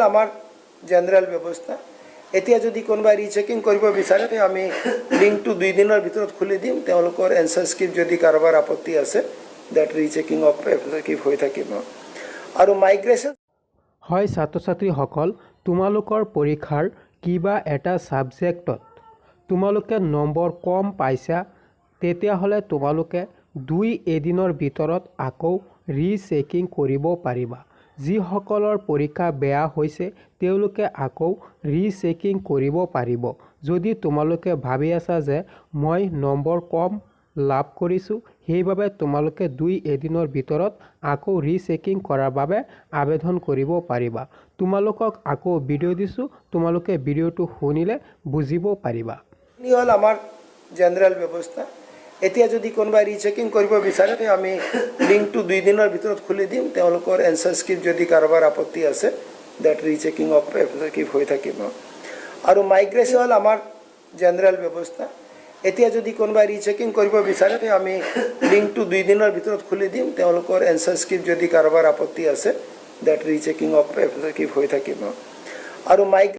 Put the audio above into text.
হল আমাৰ জেনাৰেল ব্যৱস্থা। এতিয়া যদি কোনোবাই ৰিচেকিং কৰিব বিচাৰে আমি লিংকটো 2 দিনৰ ভিতৰত খুলি দিম। তেওঁলোকৰ এনসাৰ স্ক্ৰিপ্ট যদি কাৰোবাৰ আপত্তি আছে দ্যাট ৰিচেকিং অফ এফিডেভিট হৈ থাকিব। আৰু মাইগ্ৰেশ্যন হয় ছাত্ৰ-ছাত্ৰীসকল, তোমালোকৰ পৰীক্ষাৰ কিবা এটা ছাবজেক্টত তোমালোকে নম্বৰ কম পাইছা, তেতিয়াহ'লে তোমালোকে 2 এদিনৰ ভিতৰত আকৌ ৰিচেকিং কৰিব পাৰিবা। যিসকলৰ পৰীক্ষা বেয়া হৈছে তেওঁলোকে আকৌ ৰিচেকিং কৰিব পাৰিব। যদি তোমালোকে ভাবি আছা যে মই নম্বৰ কম লাভ কৰিছোঁ, সেইবাবে তোমালোকে 2 এদিনৰ ভিতৰত আকৌ ৰিচেকিং কৰাৰ বাবে আবেদন কৰিব পাৰিবা। তোমালোকক আকৌ ভিডিঅ' দিছোঁ, তোমালোকে ভিডিঅ'টো শুনিলে বুজিব পাৰিবা। এই হ'ল আমাৰ জেনাৰেল ব্যৱস্থা। এতিয়া যদি কোনোবাই ৰিচেকিং কৰিব বিচাৰে আমি লিংকটো 2 দিনৰ ভিতৰত খুলি দিম। তেওঁলোকৰ এনসাৰ স্ক্ৰিপ্ট যদি কাৰোবাৰ আপত্তি আছে দ্যাট ৰিচেকিং অফ এফিডেভিট হৈ থাকিব। আৰু মাইগ্ৰেশ্যন হ'ল আমাৰ জেনাৰেল ব্যৱস্থা। এতিয়া যদি কোনোবাই ৰিচেকিং কৰিব বিচাৰে আমি লিংকটো 2 দিনৰ ভিতৰত খুলি দিম। তেওঁলোকৰ এনসাৰ স্ক্ৰিপ্ট যদি কাৰোবাৰ আপত্তি আছে দ্যাট ৰিচেকিং অফ এফিডেভিট হৈ থাকিব। আৰু